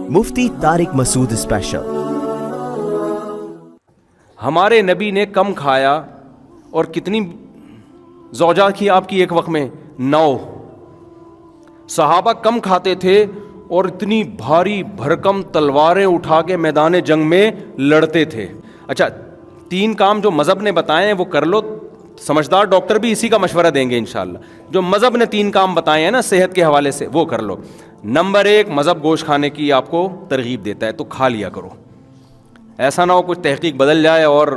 مفتی طارق مسعود special. ہمارے نبی نے کم کھایا اور کتنی زوجات کی آپ کی ایک وقت میں 9۔ صحابہ کم کھاتے تھے اور اتنی بھاری بھرکم تلواریں اٹھا کے میدان جنگ میں لڑتے تھے۔ اچھا 3 کام جو مذہب نے بتائے ہیں وہ کر لو، سمجھدار ڈاکٹر بھی اسی کا مشورہ دیں گے انشاءاللہ۔ جو مذہب نے 3 کام بتائے ہیں نا صحت کے حوالے سے، وہ کر لو۔ نمبر 1، مذہب گوشت کھانے کی آپ کو ترغیب دیتا ہے تو کھا لیا کرو۔ ایسا نہ ہو کچھ تحقیق بدل جائے اور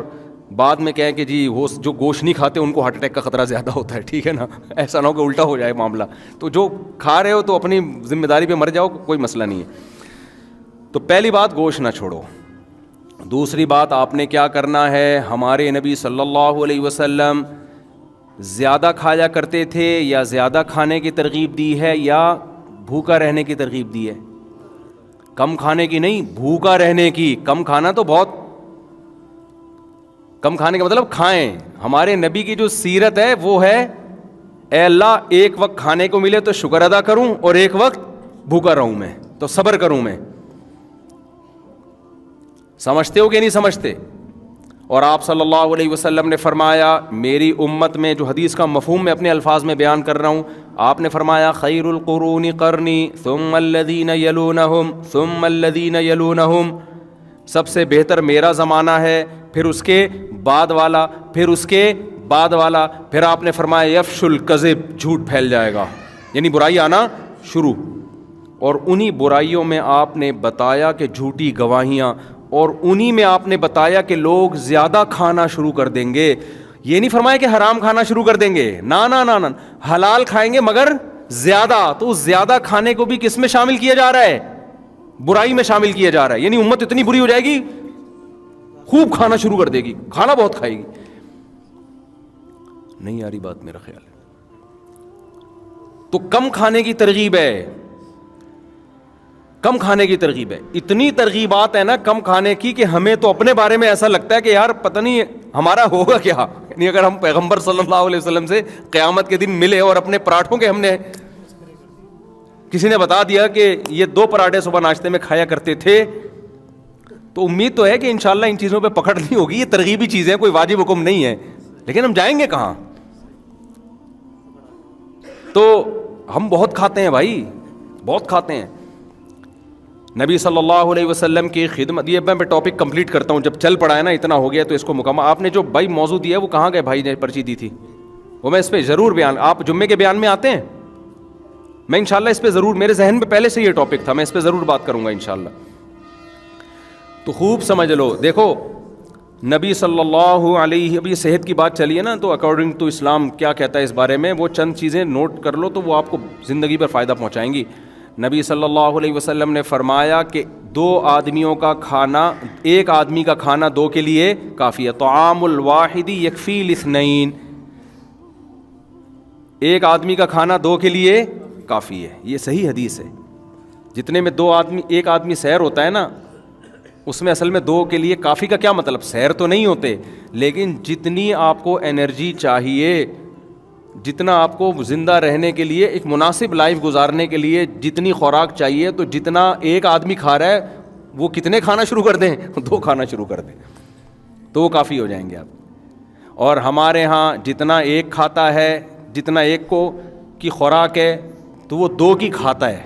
بعد میں کہیں کہ جی وہ جو گوشت نہیں کھاتے ان کو ہارٹ اٹیک کا خطرہ زیادہ ہوتا ہے، ٹھیک ہے نا، ایسا نہ ہو کہ الٹا ہو جائے معاملہ۔ تو جو کھا رہے ہو تو اپنی ذمہ داری پہ مر جاؤ، کوئی مسئلہ نہیں ہے۔ تو پہلی بات گوشت نہ چھوڑو۔ دوسری بات آپ نے کیا کرنا ہے، ہمارے نبی صلی اللہ علیہ وسلم زیادہ کھایا کرتے تھے یا زیادہ کھانے کی ترغیب دی ہے یا بھوکا رہنے کی ترغیب دی ہے؟ کم کھانے کی نہیں، بھوکا رہنے کی۔ کم کھانا تو بہت، کم کھانے کا مطلب کھائیں۔ ہمارے نبی کی جو سیرت ہے وہ ہے اے اللہ ایک وقت کھانے کو ملے تو شکر ادا کروں اور ایک وقت بھوکا رہوں میں تو صبر کروں میں۔ سمجھتے ہو کہ نہیں سمجھتے؟ اور آپ صلی اللہ علیہ وسلم نے فرمایا، میری امت میں، جو حدیث کا مفہوم میں اپنے الفاظ میں بیان کر رہا ہوں، آپ نے فرمایا خیر القرون قرنی ثم الذین یلونہم ثم الذین یلونہم، سب سے بہتر میرا زمانہ ہے، پھر اس کے بعد والا، پھر اس کے بعد والا۔ پھر آپ نے فرمایا یفش الکذب، جھوٹ پھیل جائے گا، یعنی برائی آنا شروع۔ اور انہی برائیوں میں آپ نے بتایا کہ جھوٹی گواہیاں، اور انہی میں آپ نے بتایا کہ لوگ زیادہ کھانا شروع کر دیں گے۔ یہ نہیں فرمایا کہ حرام کھانا شروع کر دیں گے، نا نا نا نا، حلال کھائیں گے مگر زیادہ۔ تو زیادہ کھانے کو بھی کس میں شامل کیا جا رہا ہے؟ برائی میں شامل کیا جا رہا ہے۔ یعنی امت اتنی بری ہو جائے گی خوب کھانا شروع کر دے گی، کھانا بہت کھائے گی۔ نہیں آ رہی بات میرا خیال ہے۔ تو کم کھانے کی ترغیب ہے، کم کھانے کی ترغیب ہے۔ اتنی ترغیبات ہیں نا کم کھانے کی کہ ہمیں تو اپنے بارے میں ایسا لگتا ہے کہ یار پتہ نہیں ہمارا ہوگا کیا، یعنی اگر ہم پیغمبر صلی اللہ علیہ وسلم سے قیامت کے دن ملے اور اپنے پراٹھوں کے ہم نے کسی نے بتا دیا کہ یہ 2 پراٹھے صبح ناشتے میں کھایا کرتے تھے، تو امید تو ہے کہ انشاءاللہ ان چیزوں پہ پکڑ نہیں ہوگی۔ یہ ترغیبی چیزیں، کوئی واجب حکم نہیں ہے، لیکن ہم جائیں گے کہاں؟ تو ہم بہت کھاتے ہیں بھائی، بہت کھاتے ہیں۔ نبی صلی اللہ علیہ وسلم کی خدمت، یہ میں ٹاپک کمپلیٹ کرتا ہوں، جب چل پڑا ہے نا اتنا ہو گیا تو اس کو مکمل۔ آپ نے جو بھائی موضوع دیا ہے وہ کہاں گئے بھائی نے پرچی دی تھی؟ وہ میں اس پہ ضرور بیان، آپ جمعے کے بیان میں آتے ہیں، میں انشاءاللہ اس پہ ضرور، میرے ذہن میں پہلے سے یہ ٹاپک تھا، میں اس پہ ضرور بات کروں گا انشاءاللہ۔ تو خوب سمجھ لو، دیکھو نبی صلی اللہ علیہ، اب یہ صحت کی بات چلی ہے نا، تو اکارڈنگ ٹو اسلام کیا کہتا ہے اس بارے میں، وہ چند چیزیں نوٹ کر لو تو وہ آپ کو زندگی پر فائدہ پہنچائیں گی۔ نبی صلی اللہ علیہ وسلم نے فرمایا کہ 2 آدمیوں کا کھانا، ایک آدمی کا کھانا 2 کے لیے کافی ہے۔ طعام الواحد یکفی لاثنین، ایک آدمی کا کھانا 2 کے لیے کافی ہے۔ یہ صحیح حدیث ہے۔ جتنے میں 2 آدمی، ایک آدمی سیر ہوتا ہے نا، اس میں اصل میں 2 کے لیے کافی کا کیا مطلب؟ سیر تو نہیں ہوتے، لیکن جتنی آپ کو انرجی چاہیے، جتنا آپ کو زندہ رہنے کے لیے، ایک مناسب لائف گزارنے کے لیے جتنی خوراک چاہیے، تو جتنا ایک آدمی کھا رہا ہے وہ کتنے کھانا شروع کر دیں؟ 2 کھانا شروع کر دیں تو وہ کافی ہو جائیں گے آپ۔ اور ہمارے ہاں جتنا ایک کھاتا ہے، جتنا ایک کو کی خوراک ہے تو وہ 2 کی کھاتا ہے۔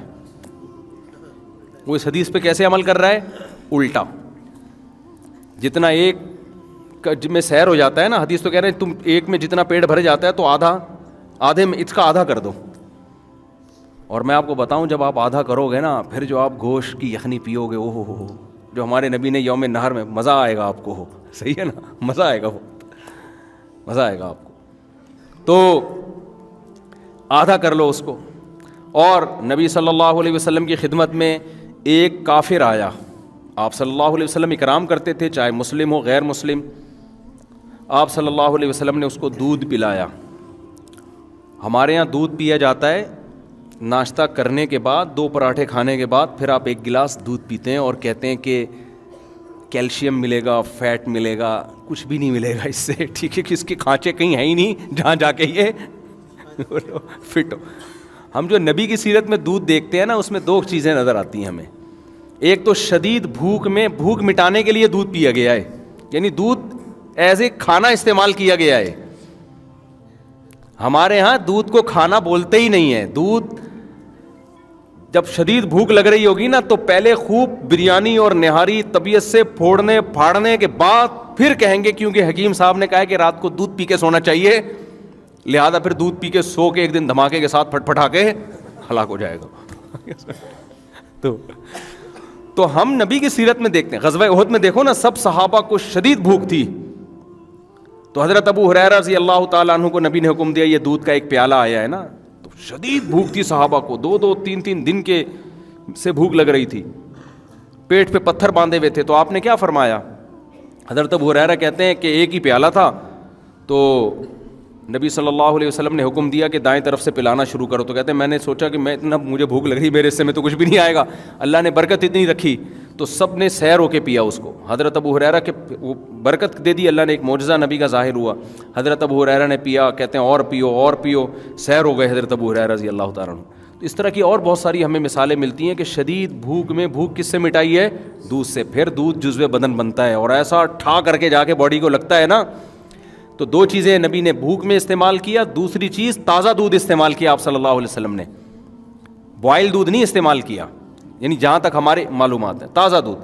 وہ اس حدیث پہ کیسے عمل کر رہا ہے؟ الٹا۔ جتنا ایک میں سیر ہو جاتا ہے نا، حدیث تو کہہ رہے ہیں تم ایک میں جتنا پیٹ بھر جاتا ہے تو آدھے میں اس کا آدھا کر دو۔ اور میں آپ کو بتاؤں جب آپ آدھا کرو گے نا، پھر جو آپ گوشت کی یخنی پیو گے، اوہ ہو، جو ہمارے نبی نے یوم نہر میں، مزہ آئے گا آپ کو، صحیح ہے نا، مزہ آئے گا، وہ مزہ آئے گا آپ کو۔ تو آدھا کر لو اس کو۔ اور نبی صلی اللہ علیہ وسلم کی خدمت میں ایک کافر آیا، آپ صلی اللہ علیہ وسلم اکرام کرتے تھے، چاہے مسلم ہو غیر مسلم۔ آپ صلی اللہ علیہ وسلم نے اس کو دودھ پلایا۔ ہمارے یہاں دودھ پیا جاتا ہے ناشتہ کرنے کے بعد، 2 پراٹھے کھانے کے بعد، پھر آپ 1 گلاس دودھ پیتے ہیں اور کہتے ہیں کہ کیلشیم ملے گا، فیٹ ملے گا، کچھ بھی نہیں ملے گا اس سے، ٹھیک ہے کہ اس کے کھانچے کہیں ہیں ہی نہیں جہاں جا کے یہ فٹ ہو۔ ہم جو نبی کی سیرت میں دودھ دیکھتے ہیں نا، اس میں 2 چیزیں نظر آتی ہیں ہمیں۔ ایک تو شدید بھوک میں بھوک مٹانے کے لیے دودھ پیا گیا ہے، یعنی دودھ ایز اے کھانا استعمال کیا گیا ہے. ہمارے ہاں دودھ کو کھانا بولتے ہی نہیں ہے. دودھ جب شدید بھوک لگ رہی ہوگی نا تو پہلے خوب بریانی اور نہاری طبیعت سے پھوڑنے پھاڑنے کے بعد پھر کہیں گے، کیونکہ حکیم صاحب نے کہا ہے کہ رات کو دودھ پی کے سونا چاہیے، لہذا پھر دودھ پی کے سو کے ایک دن دھماکے کے ساتھ پھٹ پھٹا کے ہلاک ہو جائے گا. تو ہم نبی کی سیرت میں دیکھتے ہیں، غزوہ احد میں دیکھو نا، سب صحابہ کو شدید بھوک تھی، تو حضرت ابو ہریرہ رضی اللہ تعالیٰ عنہ کو نبی نے حکم دیا یہ دودھ کا ایک پیالہ آیا ہے نا، تو شدید بھوک تھی صحابہ کو، 2-3 دن کے سے بھوک لگ رہی تھی، پیٹ پہ پتھر باندھے ہوئے تھے. تو آپ نے کیا فرمایا؟ حضرت ابو ہریرہ کہتے ہیں کہ ایک ہی پیالہ تھا، تو نبی صلی اللہ علیہ وسلم نے حکم دیا کہ دائیں طرف سے پلانا شروع کرو. تو کہتے ہیں میں نے سوچا کہ میں اتنا مجھے بھوک لگ رہی، میرے حصے میں تو کچھ بھی نہیں آئے گا، اللہ نے برکت اتنی رکھی تو سب نے سیر ہو کے پیا اس کو. حضرت ابو ہریرہ کے وہ برکت دے دی اللہ نے، ایک معجزہ نبی کا ظاہر ہوا. حضرت ابو ہریرہ نے پیا، کہتے ہیں اور پیو، سیر ہو گئے حضرت ابو ہریرہ رضی اللہ تعالیٰ عنہ. تو اس طرح کی اور بہت ساری ہمیں مثالیں ملتی ہیں کہ شدید بھوک میں بھوک کس سے مٹائی ہے؟ دودھ سے. پھر دودھ جزو بدن بنتا ہے اور ایسا ٹھا کر کے جا کے باڈی کو لگتا ہے نا. تو 2 چیزیں نبی نے بھوک میں استعمال کیا، دوسری چیز تازہ دودھ استعمال کیا آپ صلی اللہ علیہ وسلم نے، بوائل دودھ نہیں استعمال کیا، یعنی جہاں تک ہمارے معلومات ہیں تازہ دودھ.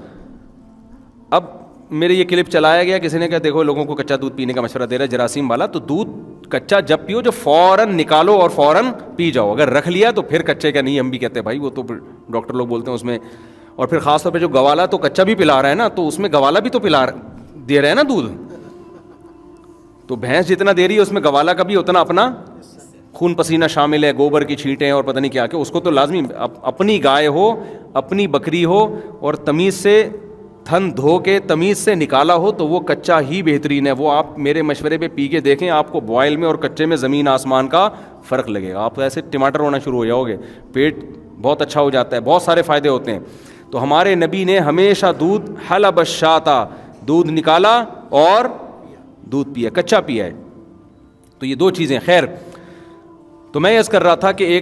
اب میرے یہ کلپ چلایا گیا، کسی نے کہا دیکھو لوگوں کو کچا دودھ پینے کا مشورہ دے رہا ہے جراثیم والا، تو دودھ کچا جب پیو جو فوراً نکالو اور فوراً پی جاؤ، اگر رکھ لیا تو پھر کچے کا نہیں. ہم بھی کہتے ہیں بھائی وہ تو ڈاکٹر لوگ بولتے ہیں اس میں، اور پھر خاص طور پہ جو گوالا تو کچا بھی پلا رہا ہے نا، تو اس میں گوالا بھی تو دے رہے ہیں نا دودھ، تو بھینس جتنا دے رہی ہے اس میں گوالا کا بھی اتنا اپنا خون پسینہ شامل ہے، گوبر کی چھینٹیں اور پتہ نہیں کیا کہ اس کو تو لازمی اپنی گائے ہو، اپنی بکری ہو اور تمیز سے تھن دھو کے تمیز سے نکالا ہو تو وہ کچا ہی بہترین ہے. وہ آپ میرے مشورے پہ پی کے دیکھیں، آپ کو بوائل میں اور کچے میں زمین آسمان کا فرق لگے گا. آپ ایسے ٹماٹر ہونا شروع ہو جاؤ گے، پیٹ بہت اچھا ہو جاتا ہے، بہت سارے فائدے ہوتے ہیں. تو ہمارے نبی نے ہمیشہ دودھ حلب الشاۃ، دودھ نکالا اور دودھ پیا، کچا پیا ہے. تو یہ 2 چیزیں. خیر، تو میں عرض کر رہا تھا کہ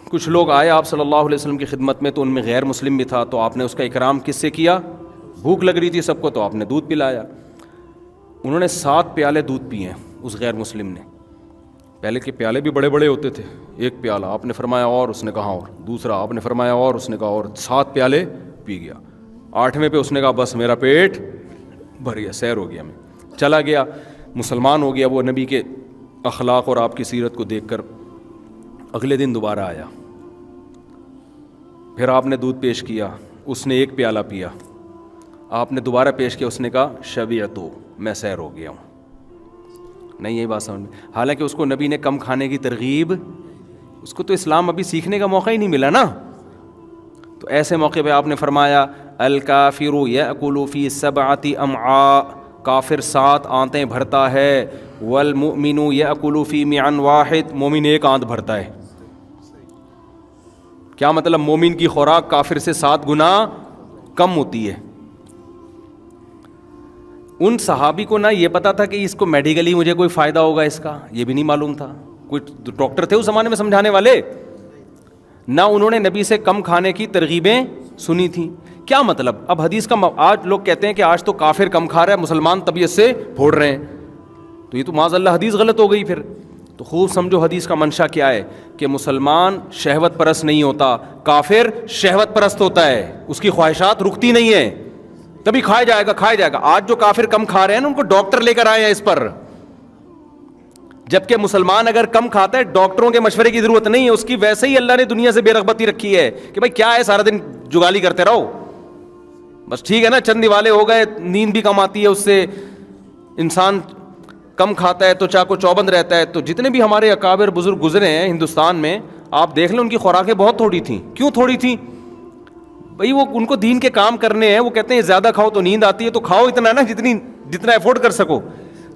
کچھ لوگ آئے آپ صلی اللہ علیہ وسلم کی خدمت میں، تو ان میں غیر مسلم بھی تھا، تو آپ نے اس کا اکرام کس سے کیا؟ بھوک لگ رہی تھی سب کو تو آپ نے دودھ پلایا. انہوں نے 7 پیالے دودھ پیے ہیں اس غیر مسلم نے. پہلے کے پیالے بھی بڑے بڑے ہوتے تھے، ایک پیالہ آپ نے فرمایا اور اس نے کہا اور، دوسرا آپ نے فرمایا اور اس نے کہا اور، 7 پیالے پی گیا. 8ویں پہ اس نے کہا بس میرا پیٹ بھر گیا، سیر ہو گیا، میں چلا گیا، مسلمان ہو گیا. وہ نبی کے اخلاق اور آپ کی سیرت کو دیکھ کر اگلے دن دوبارہ آیا، پھر آپ نے دودھ پیش کیا، اس نے 1 پیالہ پیا، آپ نے دوبارہ پیش کیا، اس نے کہا شبعتو، میں سیر ہو گیا ہوں. نہیں یہی بات سمجھ میں، حالانکہ اس کو نبی نے کم کھانے کی ترغیب، اس کو تو اسلام ابھی سیکھنے کا موقع ہی نہیں ملا نا. تو ایسے موقع پہ آپ نے فرمایا الکافر یأکل فی 7 امعاء، کافر 7 آنتیں بھرتا ہے، والمؤمن یأکل فی معن واحد، مومن 1 آنت بھرتا ہے. کیا مطلب؟ مومن کی خوراک کافر سے 7 گنا کم ہوتی ہے. ان صحابی کو نہ یہ پتا تھا کہ اس کو میڈیکلی مجھے کوئی فائدہ ہوگا اس کا، یہ بھی نہیں معلوم تھا. کوئی ڈاکٹر تھے اس زمانے میں سمجھانے والے؟ نہ انہوں نے نبی سے کم کھانے کی ترغیبیں سنی تھیں. کیا مطلب؟ اب حدیث کا آج لوگ کہتے ہیں کہ آج تو کافر کم کھا رہا ہے، مسلمان طبیعت سے پھوڑ رہے ہیں، تو یہ تو معاذ اللہ حدیث غلط ہو گئی. پھر تو خوب سمجھو حدیث کا منشا کیا ہے، کہ مسلمان شہوت پرست نہیں ہوتا، کافر شہوت پرست ہوتا ہے، اس کی خواہشات رکتی نہیں ہیں، کبھی کھایا جائے گا کھایا جائے گا. آج جو کافر کم کھا رہے ہیں نا ان کو ڈاکٹر لے کر آئے ہیں اس پر، جبکہ مسلمان اگر کم کھاتا ہے ڈاکٹروں کے مشورے کی ضرورت نہیں ہے، اس کی ویسے ہی اللہ نے دنیا سے بے رغبتی رکھی ہے کہ بھائی کیا ہے سارا دن جگالی کرتے رہو، بس ٹھیک ہے نا، چند دیوالے ہو گئے، نیند بھی کم آتی ہے اس سے، انسان کم کھاتا ہے تو چاقو چوبند رہتا ہے. تو جتنے بھی ہمارے اکابر بزرگ گزرے ہیں ہندوستان میں، آپ دیکھ لیں ان کی خوراکیں بہت تھوڑی تھیں. کیوں تھوڑی تھیں بھائی؟ وہ ان کو دین کے کام کرنے ہیں، وہ کہتے ہیں زیادہ کھاؤ تو نیند آتی ہے، تو کھاؤ اتنا نا جتنا افورڈ کر سکو.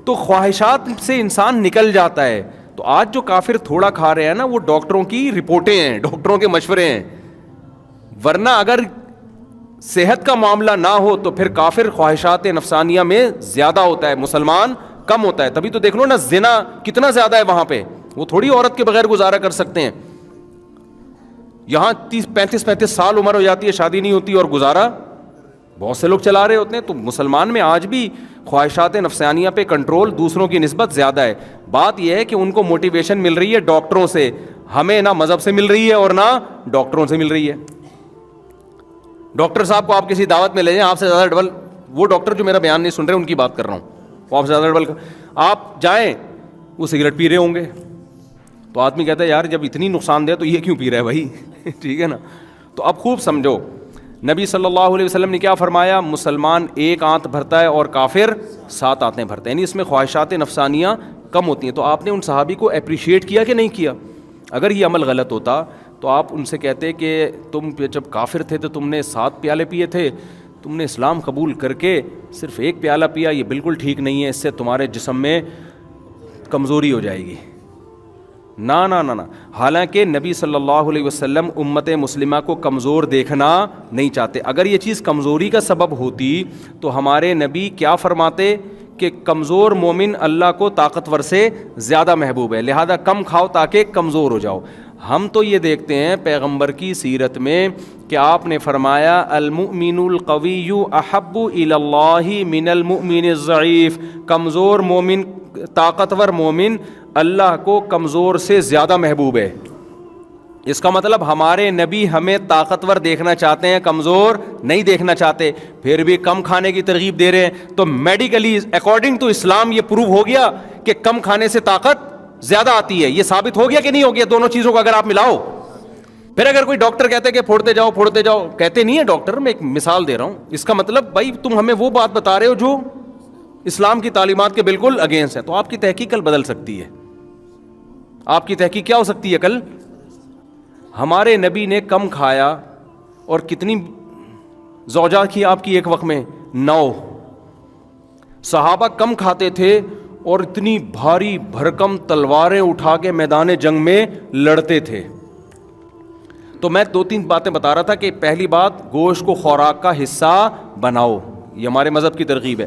تو خواہشات سے انسان نکل جاتا ہے. تو آج جو کافر تھوڑا کھا رہے ہیں نا، وہ ڈاکٹروں کی رپورٹیں ہیں، ڈاکٹروں کے مشورے ہیں. ورنہ اگر صحت کا معاملہ نہ ہو تو پھر کافر خواہشات نفسانیہ میں زیادہ ہوتا ہے، مسلمان کم ہوتا ہے. تبھی تو دیکھ لو نا زنا کتنا زیادہ ہے وہاں پہ، وہ تھوڑی عورت کے بغیر گزارا کر سکتے ہیں. یہاں 35 سال عمر ہو جاتی ہے, شادی نہیں ہوتی, اور گزارا بہت سے لوگ چلا رہے ہوتے ہیں. تو مسلمان میں آج بھی خواہشات نفسانیہ پہ کنٹرول دوسروں کی نسبت زیادہ ہے. بات یہ ہے کہ ان کو موٹیویشن مل رہی ہے ڈاکٹروں سے, ہمیں نہ مذہب سے مل رہی ہے اور نہ ڈاکٹروں سے مل رہی ہے. ڈاکٹر صاحب کو آپ کسی دعوت میں لے جائیں, آپ سے زیادہ ڈبل, وہ ڈاکٹر جو میرا بیان نہیں سن رہے ان کی بات کر رہا ہوں, وہ آپ سے زیادہ ڈبل, آپ جائیں وہ سگریٹ پی رہے ہوں گے, تو آدمی کہتا ہے یار جب اتنی نقصان دہ تو یہ کیوں پی رہا ہے بھائی. ٹھیک ہے نا. تو اب خوب سمجھو, نبی صلی اللہ علیہ وسلم نے کیا فرمایا, مسلمان ایک آنت بھرتا ہے اور کافر 7 آنتیں بھرتا ہے, یعنی اس میں خواہشات نفسانیہ کم ہوتی ہیں. تو آپ نے ان صحابی کو اپریشیٹ کیا کہ نہیں کیا؟ اگر یہ عمل غلط ہوتا تو آپ ان سے کہتے کہ تم جب کافر تھے تو تم نے 7 پیالے پیے تھے, تم نے اسلام قبول کر کے صرف 1 پیالہ پیا, یہ بالکل ٹھیک نہیں ہے, اس سے تمہارے جسم میں کمزوری ہو جائے گی. نہ نہ نہ نہ, حالانکہ نبی صلی اللہ علیہ وسلم امت مسلمہ کو کمزور دیکھنا نہیں چاہتے. اگر یہ چیز کمزوری کا سبب ہوتی تو ہمارے نبی کیا فرماتے کہ کمزور مومن اللہ کو طاقتور سے زیادہ محبوب ہے, لہذا کم کھاؤ تاکہ کمزور ہو جاؤ. ہم تو یہ دیکھتے ہیں پیغمبر کی سیرت میں کہ آپ نے فرمایا المؤمن القوی احب الی اللہ من المؤمن الضعیف, کمزور مومن, طاقتور مومن اللہ کو کمزور سے زیادہ محبوب ہے. اس کا مطلب ہمارے نبی ہمیں طاقتور دیکھنا چاہتے ہیں, کمزور نہیں دیکھنا چاہتے, پھر بھی کم کھانے کی ترغیب دے رہے ہیں. تو میڈیکلی اکارڈنگ ٹو اسلام یہ پروو ہو گیا کہ کم کھانے سے طاقت زیادہ آتی ہے. یہ ثابت ہو گیا کہ نہیں ہو گیا؟ دونوں چیزوں کو اگر آپ ملاؤ. پھر اگر کوئی ڈاکٹر کہتے کہ پھوڑتے جاؤ, کہتے نہیں ہے ڈاکٹر, میں ایک مثال دے رہا ہوں. اس کا مطلب بھائی تم ہمیں وہ بات بتا رہے ہو جو اسلام کی تعلیمات کے بالکل اگینسٹ ہے, تو آپ کی تحقیق کل بدل سکتی ہے. آپ کی تحقیق کیا ہو سکتی ہے کل؟ ہمارے نبی نے کم کھایا, اور کتنی زوجات کی آپ کی ایک وقت میں 9. صحابہ کم کھاتے تھے اور اتنی بھاری بھرکم تلواریں اٹھا کے میدان جنگ میں لڑتے تھے. تو میں 2-3 باتیں بتا رہا تھا کہ پہلی بات, گوشت کو خوراک کا حصہ بناؤ, یہ ہمارے مذہب کی ترغیب ہے.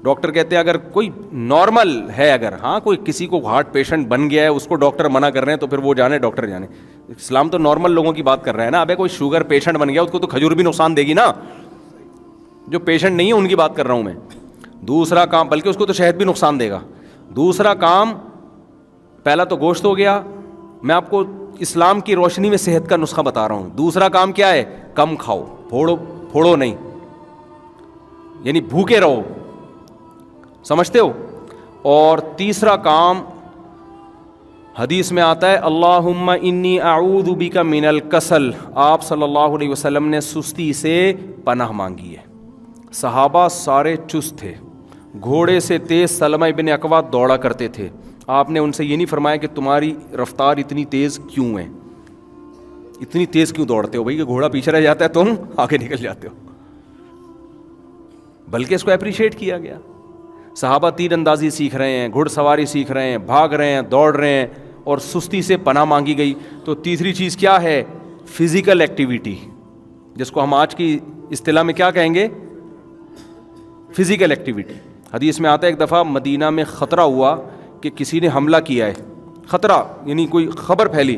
ڈاکٹر کہتے ہیں اگر کوئی نارمل ہے, اگر ہاں کوئی کسی کو ہارٹ پیشنٹ بن گیا ہے, اس کو ڈاکٹر منع کر رہے ہیں, تو پھر وہ جانے ڈاکٹر جانے. اسلام تو نارمل لوگوں کی بات کر رہا ہے نا. ابے کوئی شوگر پیشنٹ بن گیا, اس کو تو کھجور بھی نقصان دے گی نا. جو پیشنٹ نہیں ہے ان کی بات کر رہا ہوں میں. دوسرا کام, بلکہ اس کو تو شہد بھی نقصان دے گا. دوسرا کام, پہلا تو گوشت ہو گیا, میں آپ کو اسلام کی روشنی میں صحت کا نسخہ بتا رہا ہوں. دوسرا کام کیا ہے؟ کم کھاؤ, پھوڑو نہیں, یعنی بھوکے رہو, سمجھتے ہو. اور تیسرا کام حدیث میں آتا ہے اللہم انی اعوذ بک من الکسل, آپ صلی اللہ علیہ وسلم نے سستی سے پناہ مانگی ہے. صحابہ سارے چست تھے, گھوڑے سے تیز سلمہ ابن اکوع دوڑا کرتے تھے. آپ نے ان سے یہ نہیں فرمایا کہ تمہاری رفتار اتنی تیز کیوں ہے, اتنی تیز کیوں دوڑتے ہو بھائی, کہ گھوڑا پیچھے رہ جاتا ہے تم آگے نکل جاتے ہو, بلکہ اس کو اپریشیٹ کیا گیا. صحابہ تیر اندازی سیکھ رہے ہیں, گھڑ سواری سیکھ رہے ہیں, بھاگ رہے ہیں, دوڑ رہے ہیں, اور سستی سے پناہ مانگی گئی. تو تیسری چیز کیا ہے؟ فزیکل ایکٹیویٹی, جس کو ہم آج کی اصطلاح میں کیا کہیں گے؟ Physical activity. حدیث میں آتا ہے ایک دفعہ مدینہ میں خطرہ ہوا کہ کسی نے حملہ کیا ہے. خطرہ یعنی کوئی خبر پھیلی.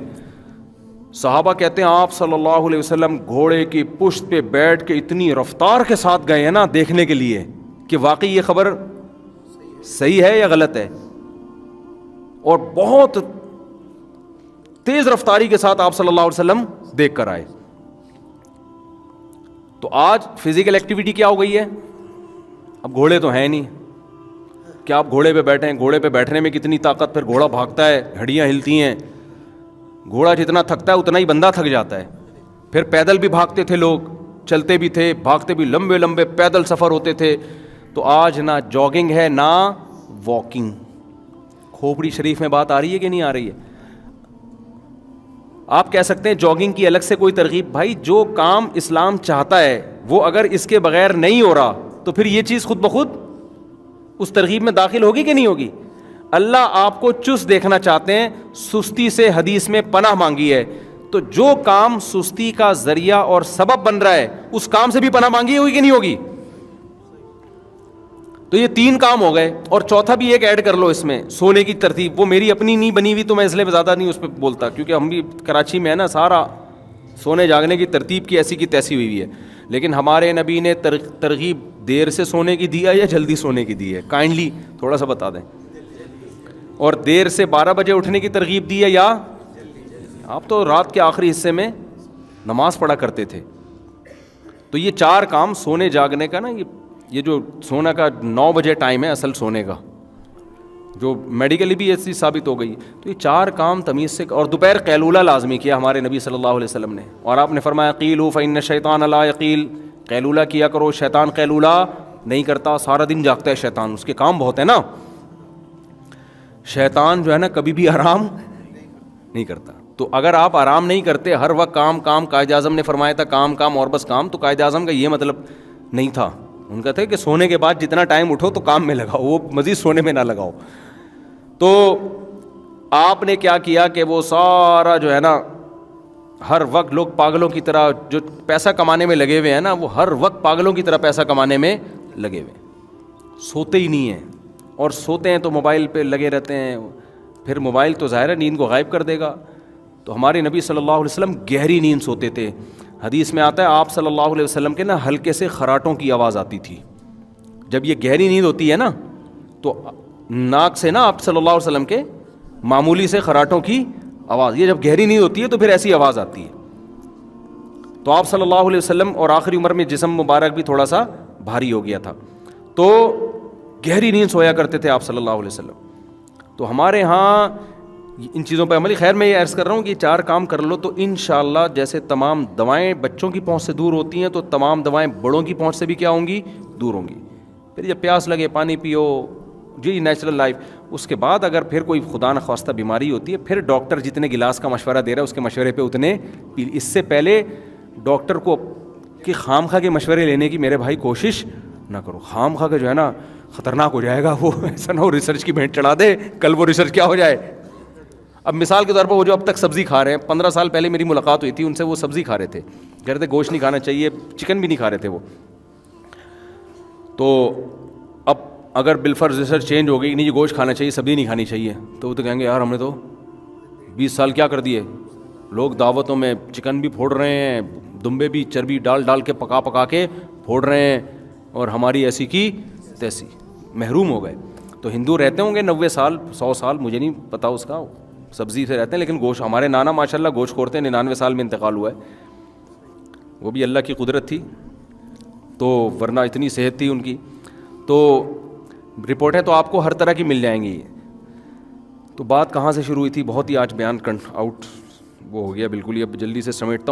صحابہ کہتے ہیں آپ صلی اللہ علیہ وسلم گھوڑے کی پشت پہ بیٹھ کے اتنی رفتار کے ساتھ گئے ہیں نا دیکھنے کے لیے کہ واقعی یہ خبر صحیح ہے یا غلط ہے, اور بہت تیز رفتاری کے ساتھ آپ صلی اللہ علیہ وسلم دیکھ کر آئے. تو آج فزیکل ایکٹیویٹی کیا ہو گئی ہے؟ اب گھوڑے تو ہیں نہیں, کیا آپ گھوڑے پہ بیٹھیں, گھوڑے پہ بیٹھنے میں کتنی طاقت, پھر گھوڑا بھاگتا ہے, ہڈیاں ہلتی ہیں, گھوڑا جتنا تھکتا ہے اتنا ہی بندہ تھک جاتا ہے. پھر پیدل بھی بھاگتے تھے لوگ, چلتے بھی تھے, بھاگتے بھی, لمبے لمبے پیدل سفر ہوتے تھے. تو آج نہ جاگنگ ہے نہ واکنگ. کھوپڑی شریف میں بات آ رہی ہے کہ نہیں آ رہی ہے؟ آپ کہہ سکتے ہیں جاگنگ کی الگ سے کوئی ترغیب, بھائی جو کام اسلام چاہتا ہے وہ اگر اس کے بغیر نہیں ہو رہا تو پھر یہ چیز خود بخود اس ترغیب میں داخل ہوگی کہ نہیں ہوگی؟ اللہ آپ کو چست دیکھنا چاہتے ہیں, سستی سے حدیث میں پناہ مانگی ہے. تو جو کام سستی کا ذریعہ اور سبب بن رہا ہے اس کام سے بھی پناہ مانگی ہوگی کہ نہیں ہوگی؟ تو یہ 3 کام ہو گئے, اور چوتھا بھی ایک ایڈ کر لو اس میں, سونے کی ترتیب. وہ میری اپنی نہیں بنی ہوئی تو میں اس لیے زیادہ نہیں اس پہ بولتا, کیونکہ ہم بھی کراچی میں ہے نا, سارا سونے جاگنے کی ترتیب کی ایسی کی تیسی ہوئی ہے. لیکن ہمارے نبی نے ترغیب دیر سے سونے کی دی ہے یا جلدی سونے کی دی ہے؟ کائنڈلی تھوڑا سا بتا دیں. اور دیر سے 12 بجے اٹھنے کی ترغیب دی ہے یا آپ تو رات کے آخری حصے میں نماز پڑھا کرتے تھے. تو یہ 4 کام سونے جاگنے کا نا, یہ جو سونا کا 9 بجے ٹائم ہے اصل سونے کا, جو میڈیکلی بھی ایسی ثابت ہو گئی. تو یہ 4 کام تمیز سے. اور دوپہر قیلولہ لازمی کیا ہمارے نبی صلی اللہ علیہ وسلم نے, اور آپ نے فرمایا قیلوا فإن الشیطان لا یقیل, قیلولہ کیا کرو, شیطان قیلولہ نہیں کرتا, سارا دن جاگتا ہے شیطان, اس کے کام بہت ہیں نا. شیطان جو ہے نا کبھی بھی آرام نہیں کرتا. تو اگر آپ آرام نہیں کرتے, ہر وقت کام کام, قائد اعظم نے فرمایا تھا کام کام اور بس کام, تو قائد اعظم کا یہ مطلب نہیں تھا. ان کا تھا کہ سونے کے بعد جتنا ٹائم اٹھو تو کام میں لگاؤ, وہ مزید سونے میں نہ لگاؤ. تو آپ نے کیا کیا کہ وہ سارا جو ہے نا, ہر وقت لوگ پاگلوں کی طرح جو پیسہ کمانے میں لگے ہوئے ہیں نا, وہ ہر وقت پاگلوں کی طرح پیسہ کمانے میں لگے ہوئے ہیں, سوتے ہی نہیں ہیں. اور سوتے ہیں تو موبائل پہ لگے رہتے ہیں, پھر موبائل تو ظاہر ہے نیند کو غائب کر دے گا. تو ہمارے نبی صلی اللہ علیہ وسلم گہری نیند سوتے تھے. حدیث میں آتا ہے آپ صلی اللہ علیہ وسلم کے نا ہلکے سے خراٹوں کی آواز آتی تھی. جب یہ گہری نیند ہوتی ہے نا تو ناک سے نا آپ صلی اللہ علیہ وسلم کے معمولی سے خراٹوں کی آواز, یہ جب گہری نیند ہوتی ہے تو پھر ایسی آواز آتی ہے. تو آپ صلی اللہ علیہ وسلم اور آخری عمر میں جسم مبارک بھی تھوڑا سا بھاری ہو گیا تھا, تو گہری نیند سویا کرتے تھے آپ صلی اللہ علیہ وسلم. تو ہمارے ہاں ان چیزوں پہ عملی. خیر میں یہ عرض کر رہا ہوں کہ یہ 4 کام کر لو تو انشاءاللہ جیسے تمام دوائیں بچوں کی پہنچ سے دور ہوتی ہیں تو تمام دوائیں بڑوں کی پہنچ سے بھی کیا ہوں گی, دور ہوں گی. پھر جب پیاس لگے پانی پیو, جی نیچرل لائف. اس کے بعد اگر پھر کوئی خدا نخواستہ بیماری ہوتی ہے, پھر ڈاکٹر جتنے گلاس کا مشورہ دے رہا ہے اس کے مشورے پہ اتنے پی. اس سے پہلے ڈاکٹر کو کہ خام خواہ کے مشورے لینے کی میرے بھائی کوشش نہ کرو. خام خواہ کا جو ہے نا خطرناک ہو جائے گا, وہ ایسا نہ ہو ریسرچ کی بھینٹ چڑھا دے, کل وہ ریسرچ کیا ہو جائے. اب مثال کے طور پر وہ جو اب تک سبزی کھا رہے ہیں, 15 سال پہلے میری ملاقات ہوئی تھی ان سے, وہ سبزی کھا رہے تھے, کہہ رہے تھے گوشت نہیں کھانا چاہیے, چکن بھی نہیں کھا رہے تھے وہ. تو اب اگر بالفرض ریسرچ چینج ہو گئی, نہیں یہ گوشت کھانا چاہیے سبزی نہیں کھانی چاہیے, تو وہ تو کہیں گے یار ہم نے تو 20 سال کیا کر دیے, لوگ دعوتوں میں چکن بھی پھوڑ رہے ہیں, دمبے بھی چربی ڈال ڈال کے پکا کے پھوڑ رہے ہیں, اور ہماری ایسی کی تیسی, محروم ہو گئے. تو ہندو رہتے ہوں گے 90 سال 100 سال, مجھے نہیں پتا اس کا, سبزی سے رہتے ہیں, لیکن گوشت, ہمارے نانا ماشاءاللہ گوشت کھورتے ہیں, 99 سال میں انتقال ہوا ہے, وہ بھی اللہ کی قدرت تھی, تو ورنہ اتنی صحت تھی ان کی. تو رپورٹیں تو آپ کو ہر طرح کی مل جائیں گی. تو بات کہاں سے شروع ہوئی تھی, بہت ہی آج بیان آؤٹ وہ ہو گیا بالکل ہی, اب جلدی سے سمیٹتا ہوں.